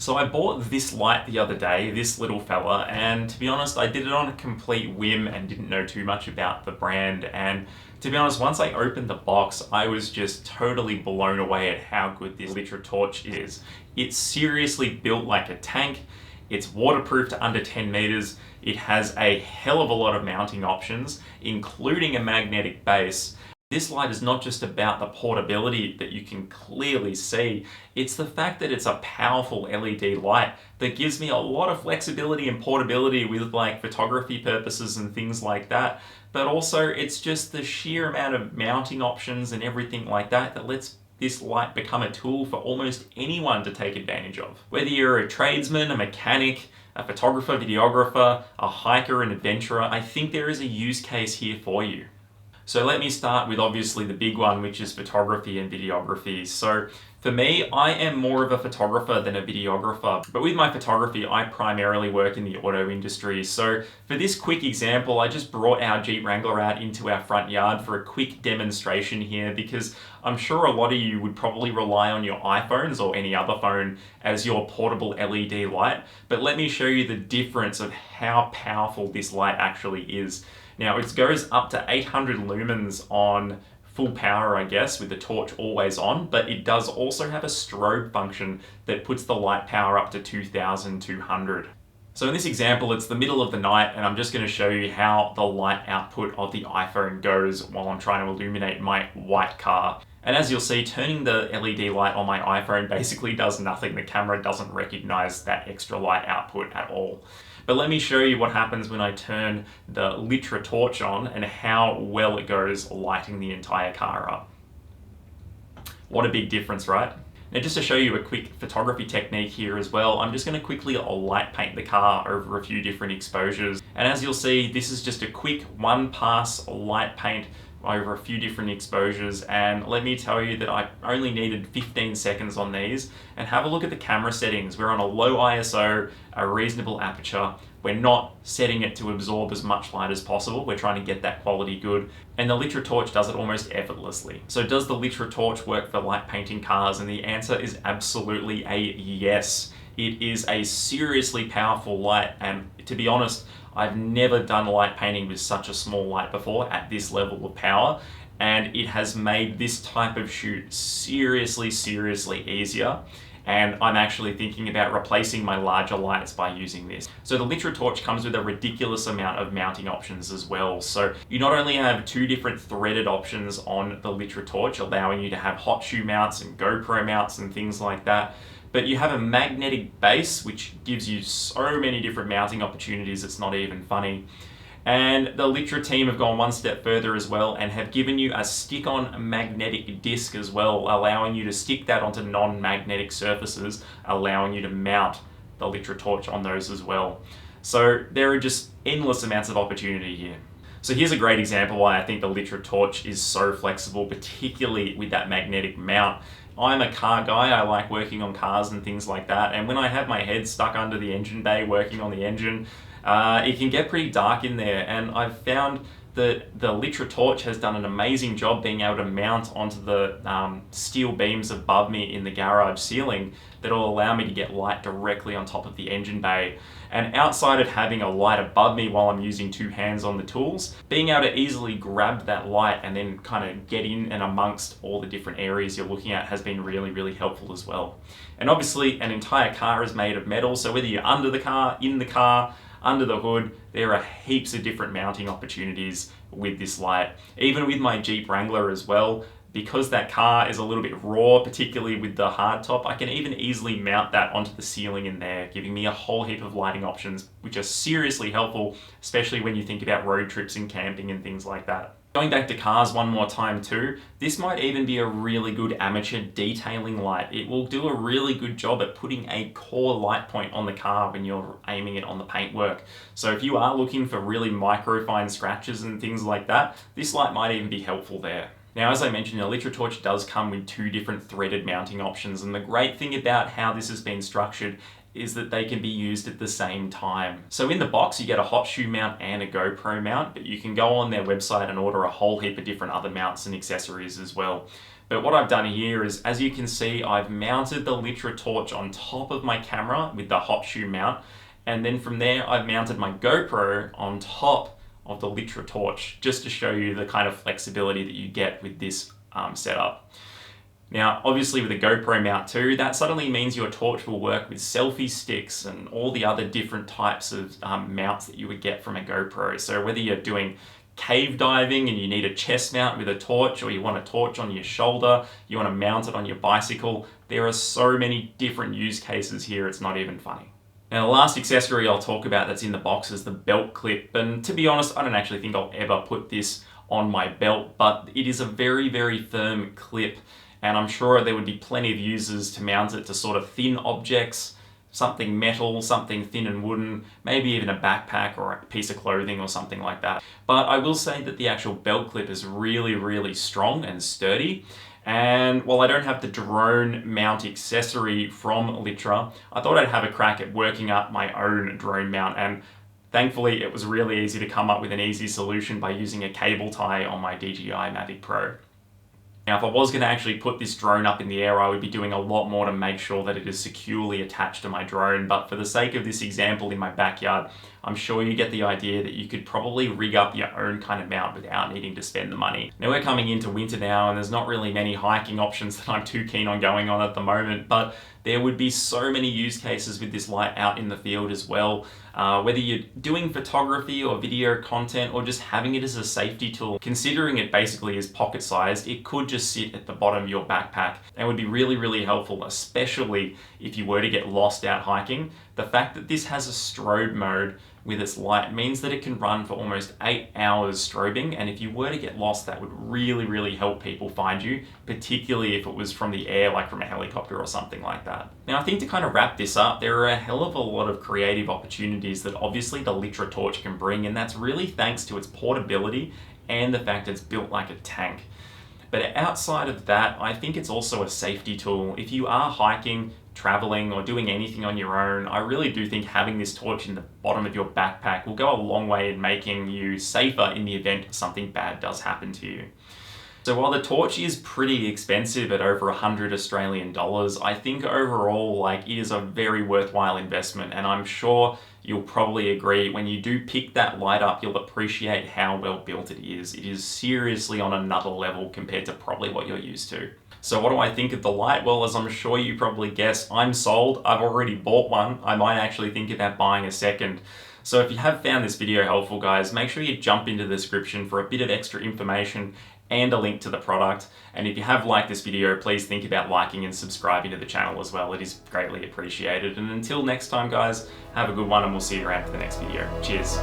So I bought this light the other day, this little fella, and to be honest, I did it on a complete whim and didn't know too much about the brand. And to be honest, once I opened the box, I was just totally blown away at how good this LitraTorch is. It's seriously built like a tank. It's waterproof to under 10 meters. It has a hell of a lot of mounting options, including a magnetic base. This light is not just about the portability that you can clearly see, it's the fact that it's a powerful LED light that gives me a lot of flexibility and portability with like photography purposes and things like that. But also it's just the sheer amount of mounting options and everything like that that lets this light become a tool for almost anyone to take advantage of. Whether you're a tradesman, a mechanic, a photographer, videographer, a hiker, an adventurer, I think there is a use case here for you. So let me start with obviously the big one, which is photography and videography. So for me, I am more of a photographer than a videographer, but with my photography, I primarily work in the auto industry. So for this quick example, I just brought our Jeep Wrangler out into our front yard for a quick demonstration here, because I'm sure a lot of you would probably rely on your iPhones or any other phone as your portable LED light. But let me show you the difference of how powerful this light actually is. Now it goes up to 800 lumens on full power, I guess, with the torch always on, but it does also have a strobe function that puts the light power up to 2200. So in this example, it's the middle of the night and I'm just going to show you how the light output of the iPhone goes while I'm trying to illuminate my white car. And as you'll see, turning the LED light on my iPhone basically does nothing. The camera doesn't recognize that extra light output at all. But let me show you what happens when I turn the LitraTorch on and how well it goes lighting the entire car up. What a big difference, right? Now just to show you a quick photography technique here as well, I'm just going to quickly light paint the car over a few different exposures. And as you'll see, this is just a quick one pass light paint over a few different exposures, and let me tell you that I only needed 15 seconds on these. And have a look at the camera settings. We're on a low ISO, a reasonable aperture. We're not setting it to absorb as much light as possible. We're trying to get that quality good. And the LitraTorch does it almost effortlessly. So does the LitraTorch work for light painting cars? And the answer is absolutely a yes. It is a seriously powerful light, and to be honest, I've never done light painting with such a small light before at this level of power, and it has made this type of shoot seriously easier. And I'm actually thinking about replacing my larger lights by using this. So the LitraTorch comes with a ridiculous amount of mounting options as well. So you not only have two different threaded options on the LitraTorch, allowing you to have hot shoe mounts and GoPro mounts and things like that, but you have a magnetic base, which gives you so many different mounting opportunities, it's not even funny. And the Litra team have gone one step further as well and have given you a stick-on magnetic disc as well, allowing you to stick that onto non-magnetic surfaces, allowing you to mount the LitraTorch on those as well. So there are just endless amounts of opportunity here. So here's a great example why I think the LitraTorch is so flexible, particularly with that magnetic mount. I'm a car guy, I like working on cars and things like that, and when I have my head stuck under the engine bay working on the engine, it can get pretty dark in there, and I've found that the LitraTorch has done an amazing job being able to mount onto the steel beams above me in the garage ceiling that will allow me to get light directly on top of the engine bay. And outside of having a light above me while I'm using two hands on the tools, being able to easily grab that light and then kind of get in and amongst all the different areas you're looking at has been really helpful as well. And obviously an entire car is made of metal, so whether you're under the car, in the car, under the hood, there are heaps of different mounting opportunities with this light. Even with my Jeep Wrangler as well, because that car is a little bit raw, particularly with the hardtop, I can even easily mount that onto the ceiling in there, giving me a whole heap of lighting options, which are seriously helpful, especially when you think about road trips and camping and things like that. Going back to cars one more time too, this might even be a really good amateur detailing light. It will do a really good job at putting a core light point on the car when you're aiming it on the paintwork. So if you are looking for really micro fine scratches and things like that, this light might even be helpful there. Now, as I mentioned, the LitraTorch does come with two different threaded mounting options, and the great thing about how this has been structured is that they can be used at the same time. So in the box, you get a hot shoe mount and a GoPro mount, but you can go on their website and order a whole heap of different other mounts and accessories as well. But what I've done here is, as you can see, I've mounted the LitraTorch on top of my camera with the hop shoe mount. And then from there, I've mounted my GoPro on top of the LitraTorch, just to show you the kind of flexibility that you get with this setup. Now, obviously with a GoPro mount too, that suddenly means your torch will work with selfie sticks and all the other different types of mounts that you would get from a GoPro. So whether you're doing cave diving and you need a chest mount with a torch, or you want a torch on your shoulder, you want to mount it on your bicycle, there are so many different use cases here, it's not even funny. Now, the last accessory I'll talk about that's in the box is the belt clip. And to be honest, I don't actually think I'll ever put this on my belt, but it is a very, very firm clip. And I'm sure there would be plenty of users to mount it to sort of thin objects, something metal, something thin and wooden, maybe even a backpack or a piece of clothing or something like that. But I will say that the actual belt clip is really, really strong and sturdy. And while I don't have the drone mount accessory from Litra, I thought I'd have a crack at working up my own drone mount, and thankfully it was really easy to come up with an easy solution by using a cable tie on my DJI Mavic Pro. Now, if I was going to actually put this drone up in the air, I would be doing a lot more to make sure that it is securely attached to my drone. But for the sake of this example in my backyard, I'm sure you get the idea that you could probably rig up your own kind of mount without needing to spend the money. Now, we're coming into winter now, and there's not really many hiking options that I'm too keen on going on at the moment, but there would be so many use cases with this light out in the field as well. Whether you're doing photography or video content or just having it as a safety tool, considering it basically is pocket sized, it could just sit at the bottom of your backpack and would be really, really helpful, especially if you were to get lost out hiking. The fact that this has a strobe mode with its light means that it can run for almost 8 hours strobing, and if you were to get lost, that would really, really help people find you, particularly if it was from the air, like from a helicopter or something like that. Now, I think to kind of wrap this up, there are a hell of a lot of creative opportunities that obviously the LitraTorch can bring, and that's really thanks to its portability and the fact it's built like a tank. But outside of that, I think it's also a safety tool. If you are hiking, traveling, or doing anything on your own, I really do think having this torch in the bottom of your backpack will go a long way in making you safer in the event something bad does happen to you. So while the torch is pretty expensive at over 100 Australian dollars, I think overall, it is a very worthwhile investment, and I'm sure you'll probably agree when you do pick that light up, you'll appreciate how well built it is. It is seriously on another level compared to probably what you're used to. So what do I think of the light? Well, as I'm sure you probably guessed, I'm sold. I've already bought one. I might actually think about buying a second. So if you have found this video helpful, guys, make sure you jump into the description for a bit of extra information and a link to the product. And if you have liked this video, please think about liking and subscribing to the channel as well. It is greatly appreciated. And until next time, guys, have a good one, and we'll see you around for the next video. Cheers.